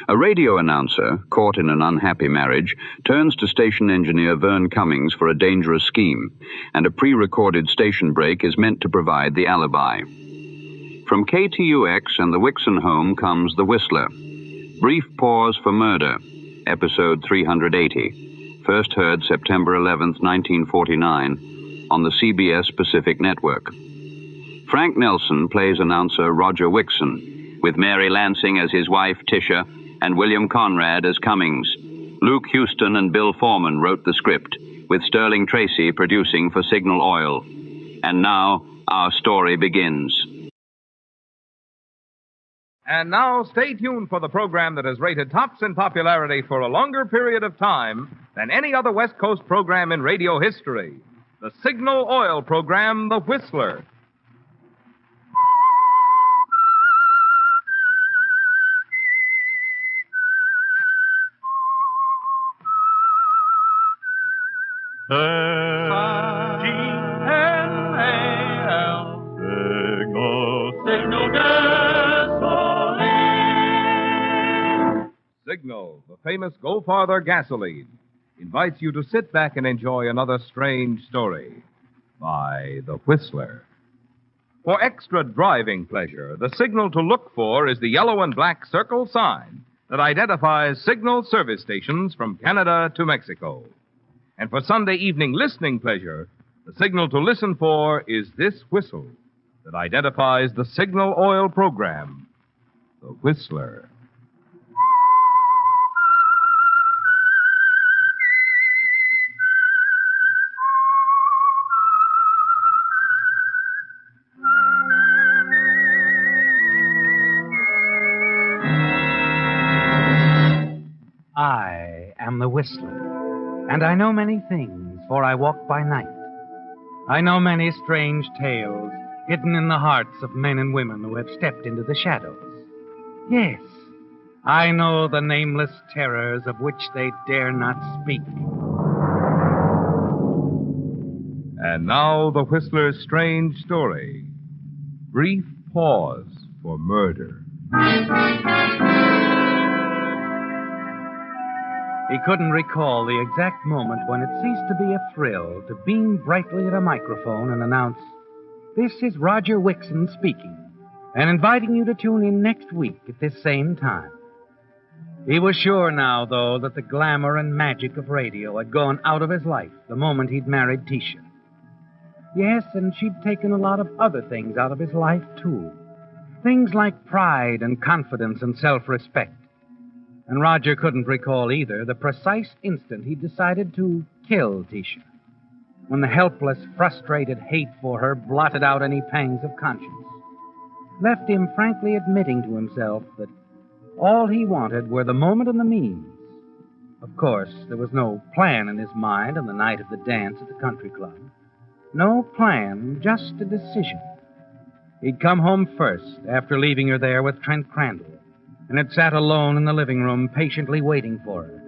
A radio announcer, caught in an unhappy marriage, turns to station engineer Vern Cummings for a dangerous scheme, and a pre-recorded station break is meant to provide the alibi. From KTUX and the Wickson home comes The Whistler. Brief Pause for Murder, episode 380, first heard September 11th, 1949, on the CBS Pacific Network. Frank Nelson plays announcer Roger Wickson, with Mary Lansing as his wife, Tisha, and William Conrad as Cummings. Luke Houston and Bill Forman wrote the script, with Sterling Tracy producing for Signal Oil. And now, our story begins. And now, stay tuned for the program that has rated tops in popularity for a longer period of time than any other West Coast program in radio history. The Signal Oil program, The Whistler. Signal, the famous Go Farther gasoline, invites you to sit back and enjoy another strange story by The Whistler. For extra driving pleasure, the signal to look for is the yellow and black circle sign that identifies Signal service stations from Canada to Mexico. And for Sunday evening listening pleasure, the signal to listen for is this whistle that identifies the Signal Oil program, The Whistler. I am the Whistler, and I know many things, for I walk by night. I know many strange tales hidden in the hearts of men and women who have stepped into the shadows. Yes, I know the nameless terrors of which they dare not speak. And now, The Whistler's strange story. Brief Pause for Murder. He couldn't recall the exact moment when it ceased to be a thrill to beam brightly at a microphone and announce, "This is Roger Wickson speaking, and inviting you to tune in next week at this same time." He was sure now, though, that the glamour and magic of radio had gone out of his life the moment he'd married Tisha. Yes, and she'd taken a lot of other things out of his life, too. Things like pride and confidence and self-respect. And Roger couldn't recall either the precise instant he decided to kill Tisha, when the helpless, frustrated hate for her blotted out any pangs of conscience, left him frankly admitting to himself that all he wanted were the moment and the means. Of course, there was no plan in his mind on the night of the dance at the country club. No plan, just a decision. He'd come home first, after leaving her there with Trent Crandall, and had sat alone in the living room, patiently waiting for her.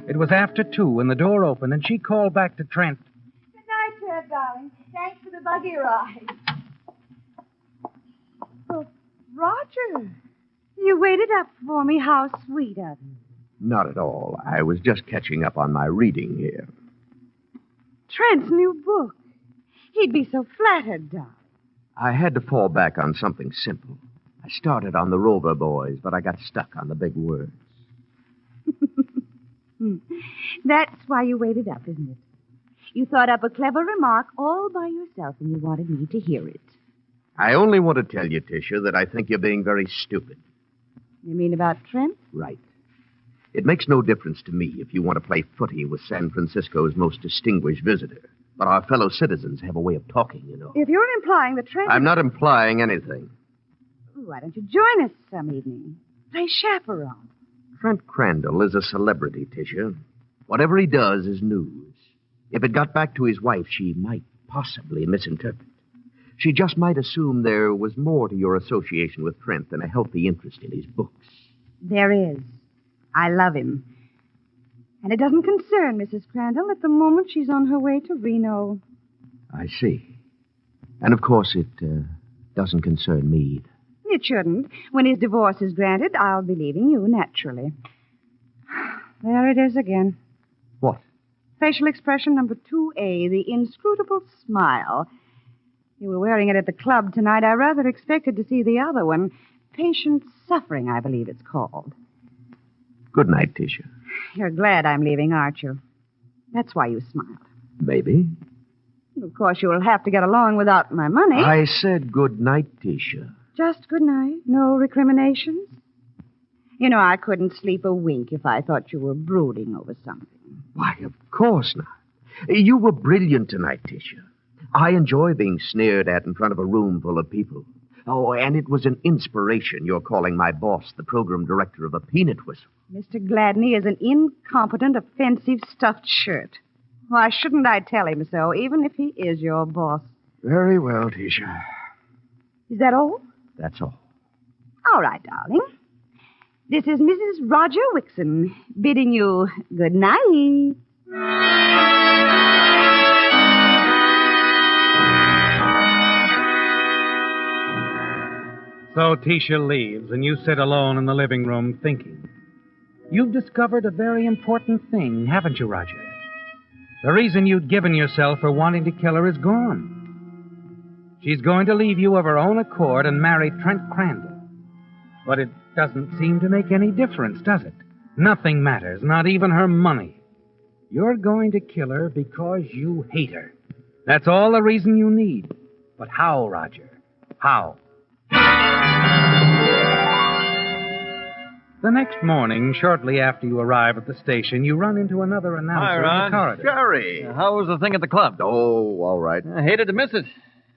It was after 2 when the door opened, and she called back to Trent. Good night, Ted, darling. Thanks for the buggy ride. Oh, Roger, you waited up for me. How sweet of you. Not at all. I was just catching up on my reading here. Trent's new book. He'd be so flattered, darling. I had to fall back on something simple. I started on the Rover Boys, but I got stuck on the big words. That's why you waited up, isn't it? You thought up a clever remark all by yourself, and you wanted me to hear it. I only want to tell you, Tisha, that I think you're being very stupid. You mean about Trent? Right. It makes no difference to me if you want to play footy with San Francisco's most distinguished visitor. But our fellow citizens have a way of talking, you know. If you're implying that Trent... I'm not implying anything. Why don't you join us some evening? Play chaperone. Trent Crandall is a celebrity, Tisha. Whatever he does is news. If it got back to his wife, she might possibly misinterpret. She just might assume there was more to your association with Trent than a healthy interest in his books. There is. I love him. And it doesn't concern Mrs. Crandall at the moment she's on her way to Reno. I see. And, of course, it doesn't concern me either. It shouldn't. When his divorce is granted, I'll be leaving you, naturally. There it is again. What? Facial expression number 2A, the inscrutable smile. You were wearing it at the club tonight. I rather expected to see the other one. Patient suffering, I believe it's called. Good night, Tisha. You're glad I'm leaving, aren't you? That's why you smiled. Maybe. Of course, you'll have to get along without my money. I said good night, Tisha. Just good night? No recriminations? You know, I couldn't sleep a wink if I thought you were brooding over something. Why, of course not. You were brilliant tonight, Tisha. I enjoy being sneered at in front of a room full of people. Oh, and it was an inspiration, your calling my boss the program director of a peanut whistle. Mr. Gladney is an incompetent, offensive, stuffed shirt. Why shouldn't I tell him so, even if he is your boss? Very well, Tisha. Is that all? That's all. All right, darling. This is Mrs. Roger Wickson bidding you good night. So Tisha leaves, and you sit alone in the living room thinking. You've discovered a very important thing, haven't you, Roger? The reason you'd given yourself for wanting to kill her is gone. She's going to leave you of her own accord and marry Trent Crandall. But it doesn't seem to make any difference, does it? Nothing matters, not even her money. You're going to kill her because you hate her. That's all the reason you need. But how, Roger? How? The next morning, shortly after you arrive at the station, you run into another announcer in the corridor. Jerry. How was the thing at the club? Oh, all right. I hated to miss it.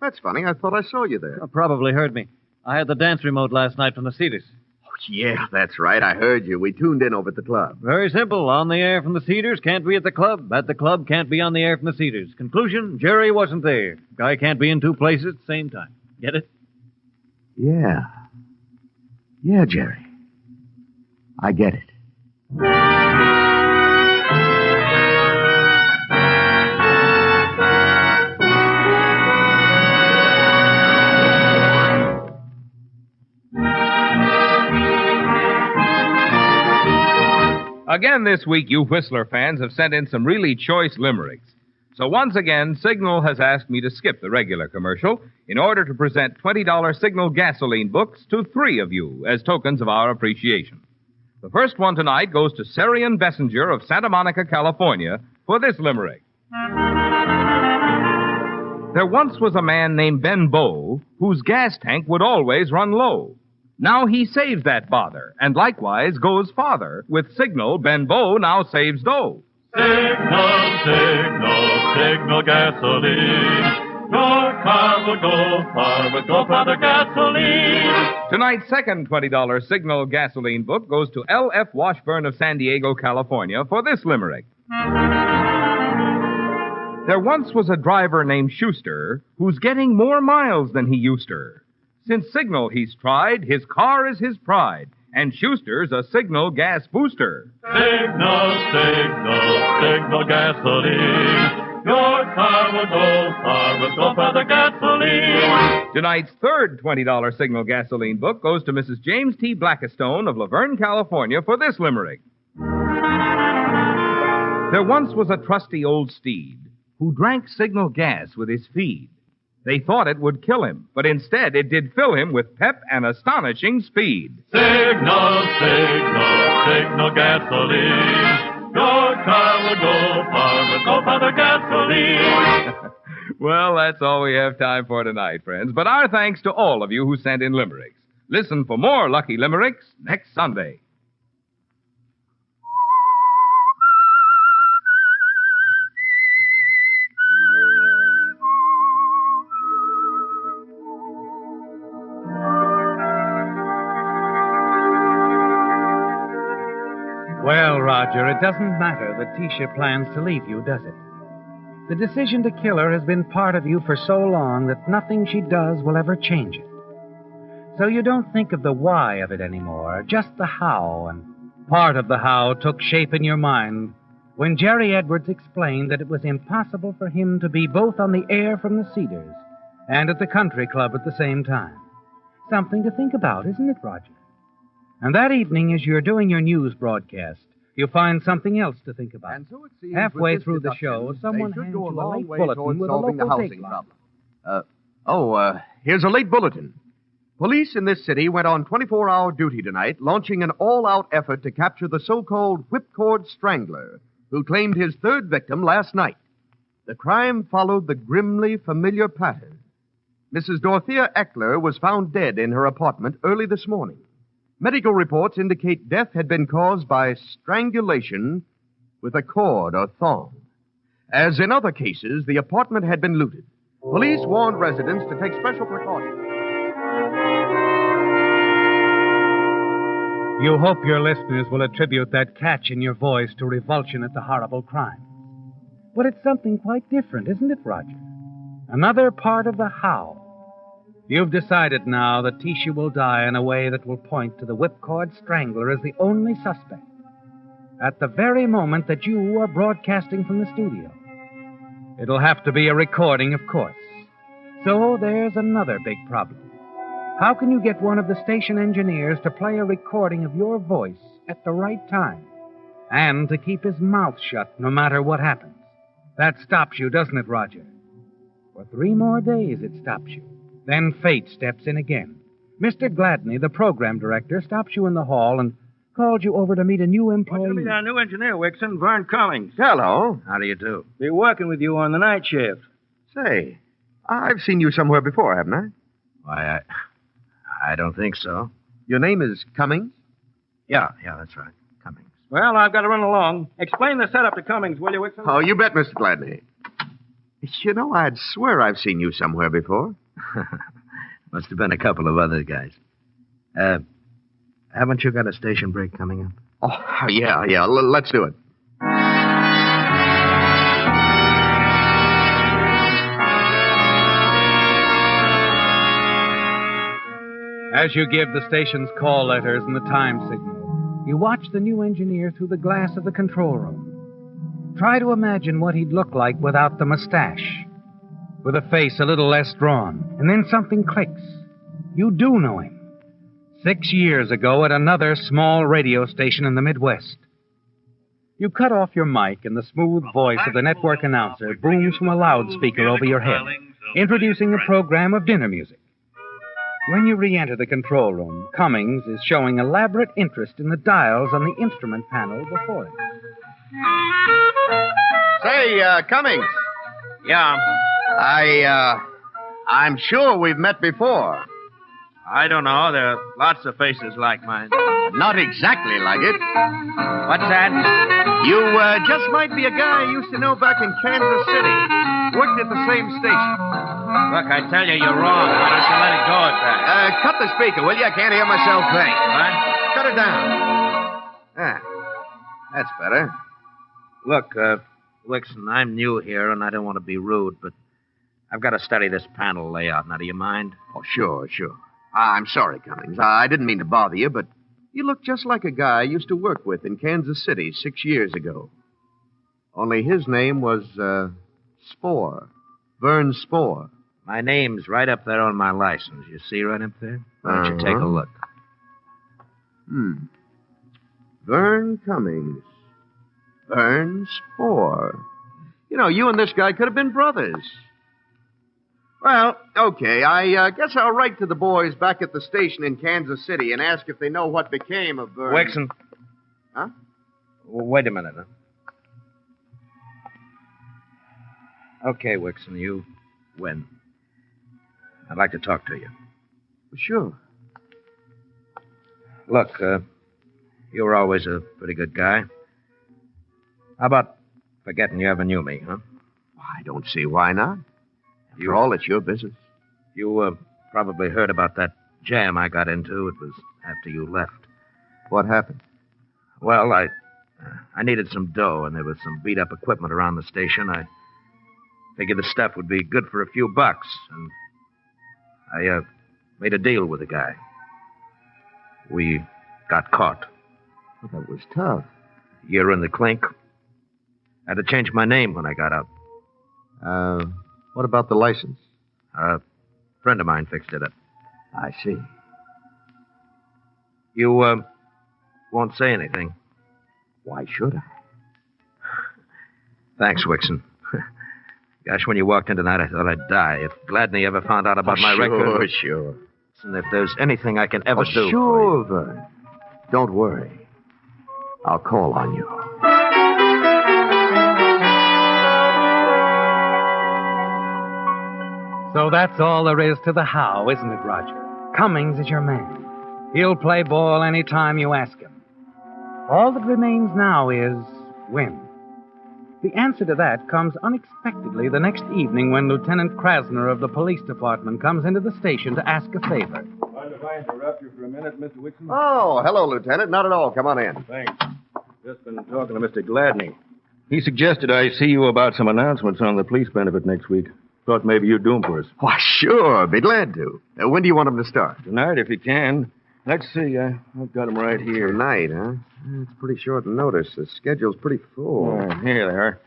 That's funny. I thought I saw you there. Probably heard me. I had the dance remote last night from the Cedars. Oh, yeah, that's right. I heard you. We tuned in over at the club. Very simple. On the air from the Cedars, can't be at the club. At the club, can't be on the air from the Cedars. Conclusion, Jerry wasn't there. Guy can't be in two places at the same time. Get it? Yeah. Yeah, Jerry. I get it. Again this week, you Whistler fans have sent in some really choice limericks. So once again, Signal has asked me to skip the regular commercial in order to present $20 Signal gasoline books to 3 of you as tokens of our appreciation. The first one tonight goes to Sarian Bessinger of Santa Monica, California, for this limerick. There once was a man named Ben Bow whose gas tank would always run low. Now he saves that bother, and likewise goes farther. With Signal, Ben Bow now saves dough. Signal, signal, signal gasoline. Your car will go far with Go Father gasoline. Tonight's second $20 Signal gasoline book goes to L.F. Washburn of San Diego, California, for this limerick. There once was a driver named Schuster who's getting more miles than he used to. Since Signal he's tried, his car is his pride, and Schuster's a Signal gas booster. Signal, signal, signal gasoline. Your car will go far with Go Father gasoline. Tonight's third $20 Signal gasoline book goes to Mrs. James T. Blackistone of Laverne, California, for this limerick. There once was a trusty old steed who drank Signal gas with his feed. They thought it would kill him, but instead it did fill him with pep and astonishing speed. Signal, signal, signal gasoline. Your car will go far with Go Father gasoline. Well, that's all we have time for tonight, friends. But our thanks to all of you who sent in limericks. Listen for more Lucky Limericks next Sunday. Well, Roger, it doesn't matter that Tisha plans to leave you, does it? The decision to kill her has been part of you for so long that nothing she does will ever change it. So you don't think of the why of it anymore, just the how, and part of the how took shape in your mind when Jerry Edwards explained that it was impossible for him to be both on the air from the Cedars and at the country club at the same time. Something to think about, isn't it, Roger? And that evening, as you're doing your news broadcast, you'll find something else to think about. And so it seems Halfway with this through the deduction, show, someone they should hands go a you a long late way bulletin towards with a solving the local housing dateline. problem. Here's a late bulletin. Police in this city went on 24-hour duty tonight, launching an all-out effort to capture the so-called whipcord strangler who claimed his third victim last night. The crime followed the grimly familiar pattern. Mrs. Dorothea Eckler was found dead in her apartment early this morning. Medical reports indicate death had been caused by strangulation with a cord or thong. As in other cases, the apartment had been looted. Police warned residents to take special precautions. You hope your listeners will attribute that catch in your voice to revulsion at the horrible crime. But it's something quite different, isn't it, Roger? Another part of the how. You've decided now that Tisha will die in a way that will point to the whipcord strangler as the only suspect. At the very moment that you are broadcasting from the studio. It'll have to be a recording, of course. So there's another big problem. How can you get one of the station engineers to play a recording of your voice at the right time? And to keep his mouth shut no matter what happens? That stops you, doesn't it, Roger? For 3 more days it stops you. Then fate steps in again. Mr. Gladney, the program director, stops you in the hall and calls you over to meet a new employee. What's going to be our new engineer, Wickson, Vern Cummings. Hello. How do you do? Be working with you on the night shift. Say, I've seen you somewhere before, haven't I? Why, I don't think so. Your name is Cummings? Yeah, that's right. Cummings. Well, I've got to run along. Explain the setup to Cummings, will you, Wickson? Oh, you bet, Mr. Gladney. You know, I'd swear I've seen you somewhere before. Must have been a couple of other guys. Haven't you got a station break coming up? Oh, yeah. Let's do it. As you give the station's call letters and the time signal, you watch the new engineer through the glass of the control room. Try to imagine what he'd look like without the mustache, with a face a little less drawn, and then something clicks. You do know him. 6 years ago at another small radio station in the Midwest. You cut off your mic, and the smooth voice of the network announcer booms from a loudspeaker over your head, introducing a program of dinner music. When you re-enter the control room, Cummings is showing elaborate interest in the dials on the instrument panel before him. Say, Cummings. Yeah. I'm sure we've met before. I don't know. There are lots of faces like mine. Not exactly like it. What's that? You just might be a guy I used to know back in Kansas City. Worked at the same station. Look, I tell you, you're wrong. Why don't you let it go at that? Cut the speaker, will you? I can't hear myself think. What? Cut it down. That's better. Look, Wickson, I'm new here, and I don't want to be rude, but I've got to study this panel layout. Now, do you mind? Oh, sure. I'm sorry, Cummings. I didn't mean to bother you, but you look just like a guy I used to work with in Kansas City 6 years ago. Only his name was, Spore. Vern Spore. My name's right up there on my license. You see right up there? Why don't you take a look? Vern Cummings. Vern Spore. You know, you and this guy could have been brothers. Well, okay, I guess I'll write to the boys back at the station in Kansas City and ask if they know what became of Vern. Wickson. Huh? Wait a minute. Okay, Wickson, you win. I'd like to talk to you. Sure. Look, you were always a pretty good guy. How about forgetting you ever knew me, huh? I don't see why not. After all, it's your business. You probably heard about that jam I got into. It was after you left. What happened? Well, I needed some dough, and there was some beat-up equipment around the station. I figured the stuff would be good for a few bucks, and I made a deal with the guy. We got caught. Well, that was tough. Year in the clink. I had to change my name when I got out. What about the license? A friend of mine fixed it up. I see. You, won't say anything. Why should I? Thanks, Wickson. Gosh, when you walked in tonight, I thought I'd die. If Gladney ever found out about my record... Sure. And if there's anything I can ever do... Sure, Vern. Don't worry. I'll call on you. So that's all there is to the how, isn't it, Roger? Cummings is your man. He'll play ball any time you ask him. All that remains now is when. The answer to that comes unexpectedly the next evening when Lieutenant Krasner of the police department comes into the station to ask a favor. Mind if I interrupt you for a minute, Mr. Wickson? Oh, hello, Lieutenant. Not at all. Come on in. Thanks. Just been talking to Mr. Gladney. He suggested I see you about some announcements on the police benefit next week. Thought maybe you'd do them for us. Why, sure. Be glad to. When do you want them to start? Tonight, if you can. Let's see. I've got them right here. Tonight, huh? It's pretty short notice. The schedule's pretty full. Here they are.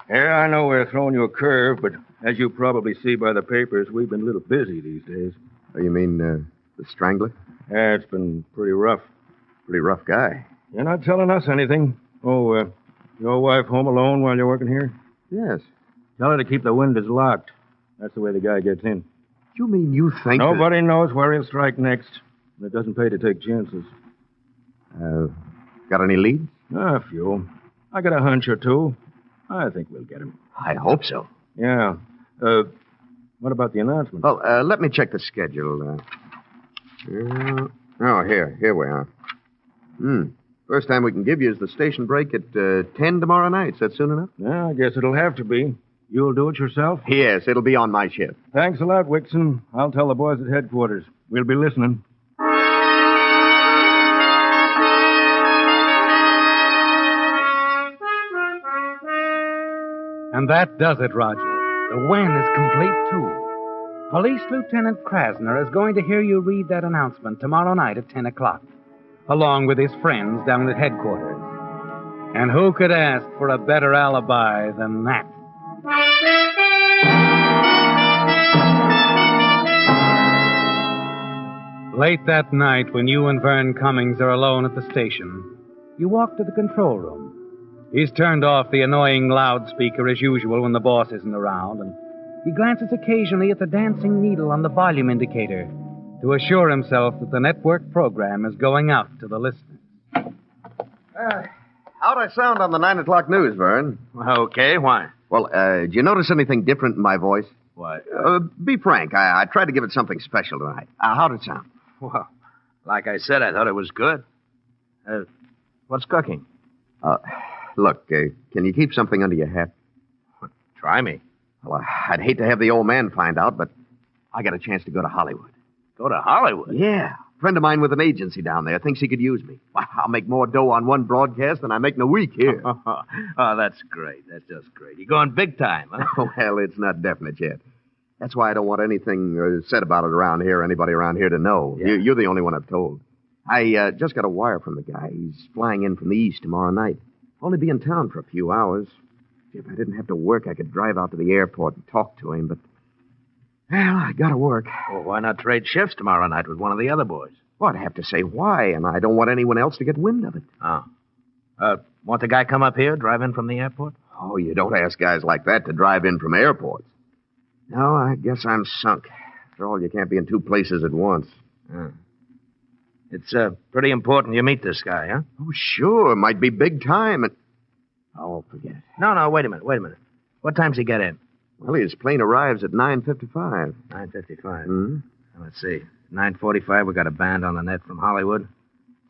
Yeah, I know we're throwing you a curve, but as you probably see by the papers, we've been a little busy these days. Oh, you mean the Strangler? Yeah, it's been pretty rough. Pretty rough guy. You're not telling us anything. Oh, your wife home alone while you're working here? Yes. Tell her to keep the windows locked. That's the way the guy gets in. You mean you think Nobody knows where he'll strike next. And it doesn't pay to take chances. Got any leads? A few. I got a hunch or two. I think we'll get him. I hope so. Yeah. What about the announcement? Well, let me check the schedule. Here we are. First time we can give you is the station break at 10 tomorrow night. Is that soon enough? Yeah, I guess it'll have to be. You'll do it yourself? Yes, it'll be on my shift. Thanks a lot, Wickson. I'll tell the boys at headquarters. We'll be listening. And that does it, Roger. The when is complete, too. Police Lieutenant Krasner is going to hear you read that announcement tomorrow night at 10 o'clock, along with his friends down at headquarters. And who could ask for a better alibi than that? Late that night, when you and Vern Cummings are alone at the station, you walk to the control room. He's turned off the annoying loudspeaker as usual when the boss isn't around, and he glances occasionally at the dancing needle on the volume indicator to assure himself that the network program is going out to the listeners. How'd I sound on the 9 o'clock news, Vern? Okay, why? Well, did you notice anything different in my voice? What? Be frank. I tried to give it something special tonight. How'd it sound? Well, like I said, I thought it was good. What's cooking? Look, can you keep something under your hat? Try me. Well, I'd hate to have the old man find out, but I got a chance to go to Hollywood. Go to Hollywood? Yeah. A friend of mine with an agency down there thinks he could use me. Well, I'll make more dough on one broadcast than I make in a week here. Oh, that's great. That's just great. You're going big time, huh? Well, it's not definite yet. That's why I don't want anything said about it around here, anybody around here to know. Yeah. You're the only one I've told. I just got a wire from the guy. He's flying in from the east tomorrow night. Only be in town for a few hours. If I didn't have to work, I could drive out to the airport and talk to him, but... Well, I gotta work. Well, why not trade shifts tomorrow night with one of the other boys? Well, I'd have to say why, and I don't want anyone else to get wind of it. Oh. Want the guy come up here, drive in from the airport? Oh, you don't ask guys like that to drive in from airports. No, I guess I'm sunk. After all, you can't be in two places at once. It's pretty important you meet this guy, huh? Oh, sure. Might be big time. And... Oh, forget it. No, wait a minute. What time's he get in? Well, his plane arrives at 9:55. 9:55. Mm-hmm. Let's see. 9:45, we got a band on the net from Hollywood.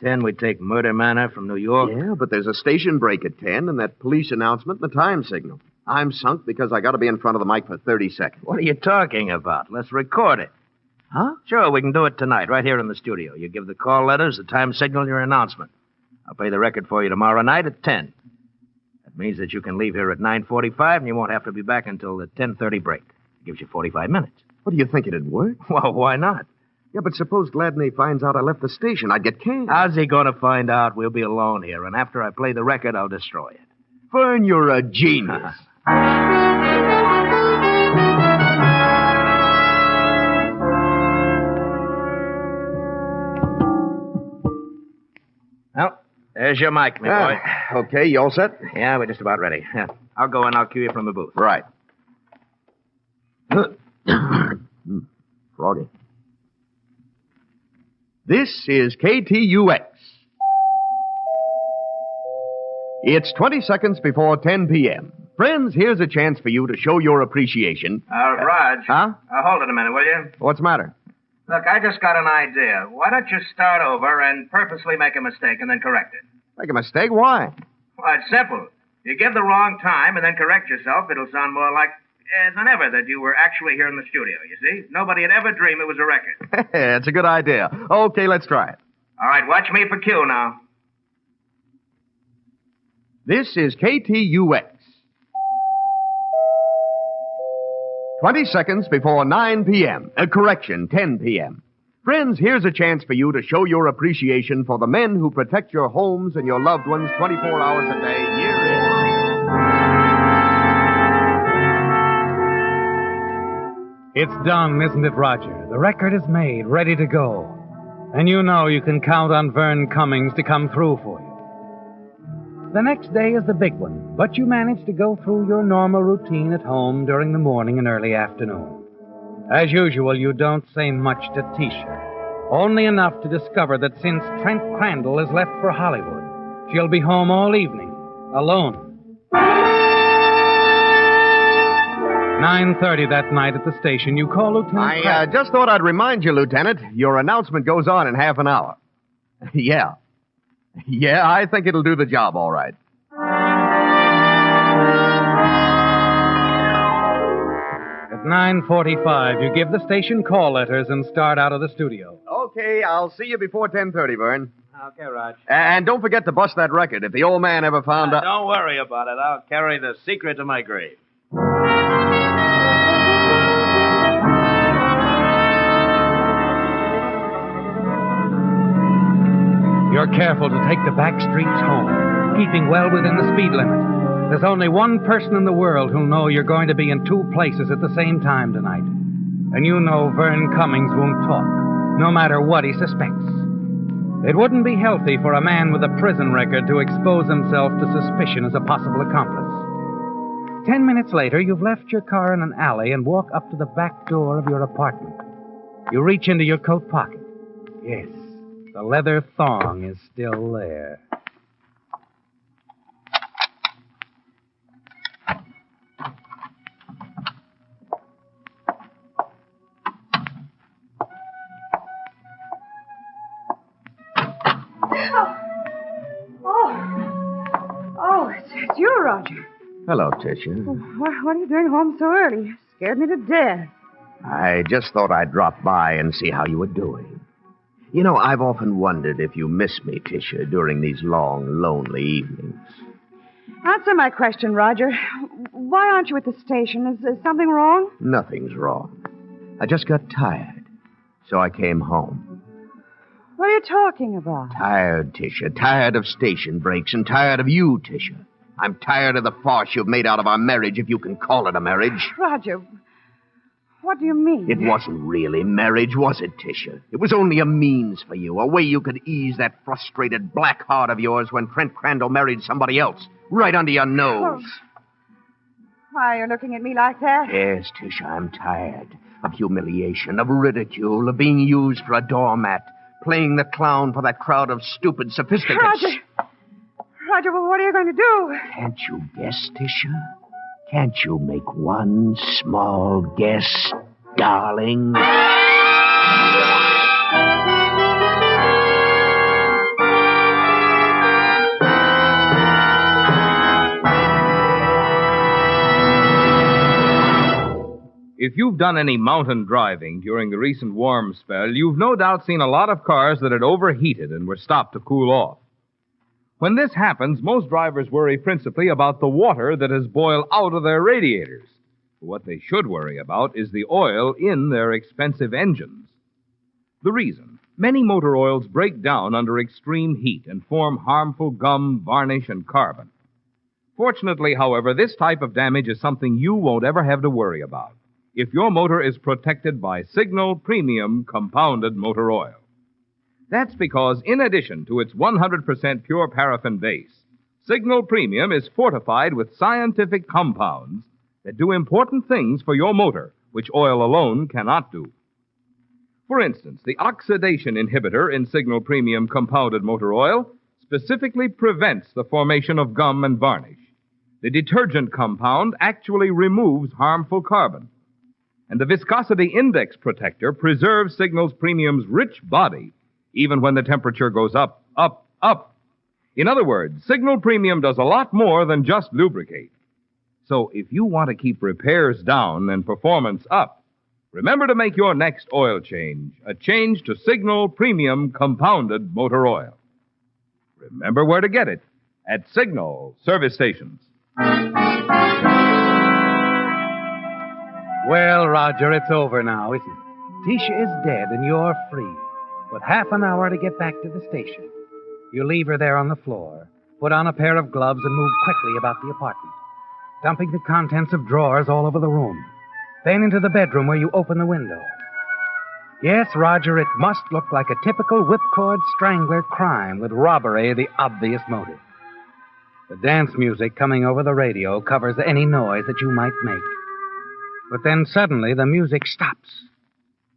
10, we take Murder Manor from New York. Yeah, but there's a station break at 10 and that police announcement and the time signal. I'm sunk because I got to be in front of the mic for 30 seconds. What are you talking about? Let's record it. Huh? Sure, we can do it tonight, right here in the studio. You give the call letters, the time signal, your announcement. I'll play the record for you tomorrow night at 10. That means that you can leave here at 9:45 and you won't have to be back until the 10:30 break. It gives you 45 minutes. What do you think it'd work? Well, why not? Yeah, but suppose Gladney finds out I left the station. I'd get canned. How's he going to find out? We'll be alone here, and after I play the record, I'll destroy it. Vern, you're a genius. There's your mic, my boy. Okay, you all set? Yeah, we're just about ready. Yeah. I'll go and I'll cue you from the booth. Right. Froggy. This is KTUX. It's 20 seconds before 10 p.m. Friends, here's a chance for you to show your appreciation. Raj. Huh? Hold it a minute, will you? What's the matter? Look, I just got an idea. Why don't you start over and purposely make a mistake and then correct it? Make a mistake? Why? Well, it's simple. You give the wrong time and then correct yourself, it'll sound more like than ever that you were actually here in the studio, you see? Nobody would ever dream it was a record. That's a good idea. Okay, let's try it. All right, watch me for cue now. This is KTUX. 20 seconds before 9 p.m. Correction, 10 p.m. Friends, here's a chance for you to show your appreciation for the men who protect your homes and your loved ones 24 hours a day, year in. It's done, isn't it, Roger? The record is made, ready to go. And you know you can count on Vern Cummings to come through for you. The next day is the big one, but you manage to go through your normal routine at home during the morning and early afternoon. As usual, you don't say much to Tisha, only enough to discover that since Trent Crandall has left for Hollywood, she'll be home all evening, alone. 9:30 that night at the station, you call Lieutenant I just thought I'd remind you, Lieutenant, your announcement goes on in half an hour. Yeah, I think it'll do the job all right. At 9:45, you give the station call letters and start out of the studio. Okay, I'll see you before 10:30, Vern. Okay, Raj. And don't forget to bust that record. If the old man ever found out... Don't worry about it. I'll carry the secret to my grave. You're careful to take the back streets home, keeping well within the speed limit. There's only one person in the world who'll know you're going to be in two places at the same time tonight. And you know Vern Cummings won't talk, no matter what he suspects. It wouldn't be healthy for a man with a prison record to expose himself to suspicion as a possible accomplice. 10 minutes later, you've left your car in an alley and walk up to the back door of your apartment. You reach into your coat pocket. Yes, the leather thong is still there. It's you, Roger. Hello, Tisha. What are you doing home so early? You scared me to death. I just thought I'd drop by and see how you were doing. You know, I've often wondered if you miss me, Tisha, during these long, lonely evenings. Answer my question, Roger. Why aren't you at the station? Is something wrong? Nothing's wrong. I just got tired, so I came home. What are you talking about? Tired, Tisha. Tired of station breaks and tired of you, Tisha. I'm tired of the farce you've made out of our marriage, if you can call it a marriage. Roger, what do you mean? It wasn't really marriage, was it, Tisha? It was only a means for you, a way you could ease that frustrated black heart of yours when Trent Crandall married somebody else, right under your nose. Why are you looking at me like that? Yes, Tisha, I'm tired of humiliation, of ridicule, of being used for a doormat, playing the clown for that crowd of stupid sophisticates. Roger, well, what are you going to do? Can't you guess, Tisha? Can't you make one small guess, darling? If you've done any mountain driving during the recent warm spell, you've no doubt seen a lot of cars that had overheated and were stopped to cool off. When this happens, most drivers worry principally about the water that has boiled out of their radiators. What they should worry about is the oil in their expensive engines. The reason: many motor oils break down under extreme heat and form harmful gum, varnish, and carbon. Fortunately, however, this type of damage is something you won't ever have to worry about if your motor is protected by Signal Premium Compounded Motor Oil. That's because, in addition to its 100% pure paraffin base, Signal Premium is fortified with scientific compounds that do important things for your motor, which oil alone cannot do. For instance, the oxidation inhibitor in Signal Premium compounded motor oil specifically prevents the formation of gum and varnish. The detergent compound actually removes harmful carbon. And the viscosity index protector preserves Signal's Premium's rich body even when the temperature goes up, up, up. In other words, Signal Premium does a lot more than just lubricate. So if you want to keep repairs down and performance up, remember to make your next oil change a change to Signal Premium compounded motor oil. Remember where to get it at Signal service stations. Well, Roger, it's over now, isn't it? Tisha is dead and you're free. With half an hour to get back to the station. You leave her there on the floor, put on a pair of gloves, and move quickly about the apartment, dumping the contents of drawers all over the room. Then into the bedroom where you open the window. Yes, Roger, it must look like a typical whipcord strangler crime with robbery the obvious motive. The dance music coming over the radio covers any noise that you might make. But then suddenly the music stops.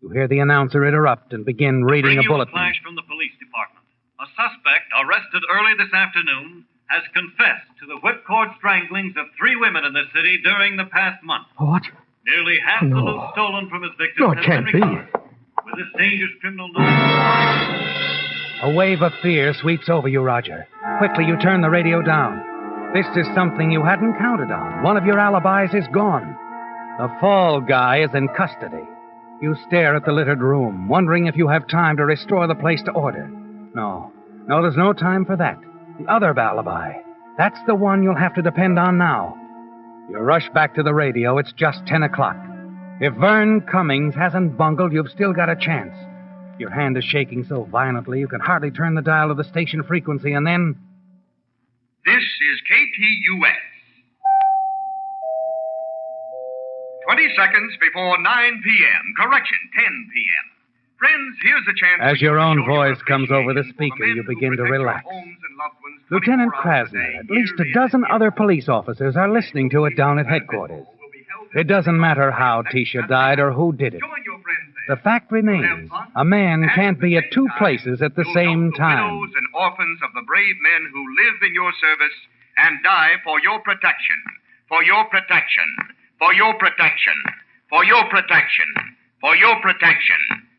You hear the announcer interrupt and begin reading a bulletin. Flash from the police department. A suspect arrested early this afternoon has confessed to the whipcord stranglings of 3 women in the city during the past month. What? Nearly half the loot stolen from his victims No, it has can't been be. recovered. With this dangerous criminal A wave of fear sweeps over you, Roger. Quickly, you turn the radio down. This is something you hadn't counted on. One of your alibis is gone. The fall guy is in custody. You stare at the littered room, wondering if you have time to restore the place to order. No, there's no time for that. The other alibi. That's the one you'll have to depend on now. You rush back to the radio. It's just 10 o'clock. If Vern Cummings hasn't bungled, you've still got a chance. Your hand is shaking so violently you can hardly turn the dial of the station frequency, and then... This is KTUX. 20 seconds before 9 p.m. Correction, 10 p.m. Friends, here's a chance... As your own voice comes over the speaker, you begin to relax. Lieutenant Krasner, at least a dozen other police officers are listening to it down at headquarters. It doesn't matter how Tisha died or who did it. The fact remains, a man can't be at 2 places at the same time. Widows and orphans of the brave men who live in your service and die for your protection. For your protection. For your protection. For your protection. For your protection.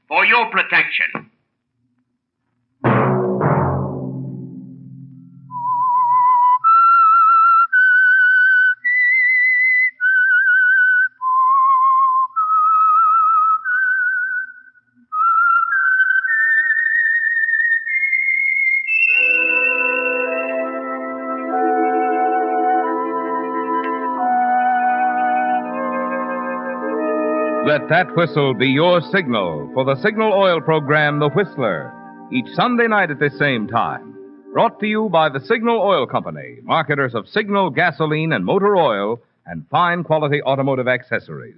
For your protection. Let that whistle be your signal for the Signal Oil program, The Whistler, each Sunday night at this same time. Brought to you by the Signal Oil Company, marketers of Signal gasoline and motor oil and fine quality automotive accessories.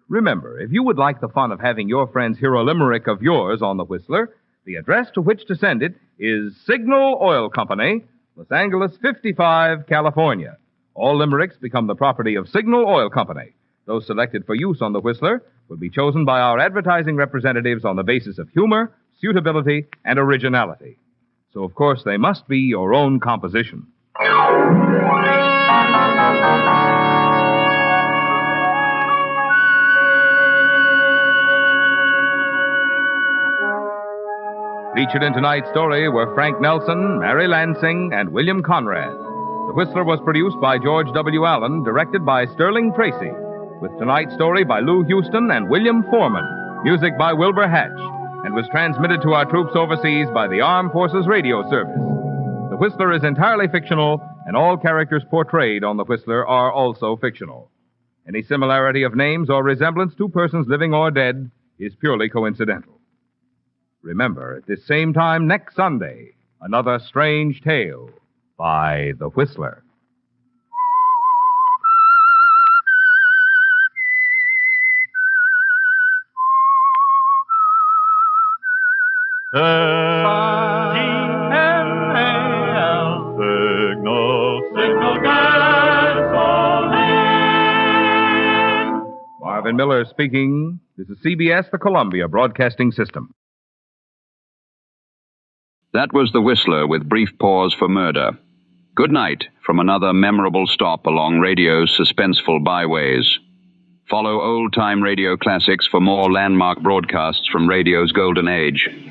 Remember, if you would like the fun of having your friends hear a limerick of yours on The Whistler, the address to which to send it is Signal Oil Company, Los Angeles 55, California. All limericks become the property of Signal Oil Company. Those selected for use on The Whistler will be chosen by our advertising representatives on the basis of humor, suitability, and originality. So, of course, they must be your own composition. Featured in tonight's story were Frank Nelson, Mary Lansing, and William Conrad. The Whistler was produced by George W. Allen, directed by Sterling Tracy, with tonight's story by Lou Houston and William Forman, music by Wilbur Hatch, and was transmitted to our troops overseas by the Armed Forces Radio Service. The Whistler is entirely fictional, and all characters portrayed on The Whistler are also fictional. Any similarity of names or resemblance to persons living or dead is purely coincidental. Remember, at this same time next Sunday, another strange tale by The Whistler. S-G-N-A-L. Signal gasoline. Marvin Miller speaking. This is CBS, the Columbia Broadcasting System. That was The Whistler with brief pause for murder. Good night from another memorable stop along radio's suspenseful byways. Follow old-time radio classics for more landmark broadcasts from radio's golden age.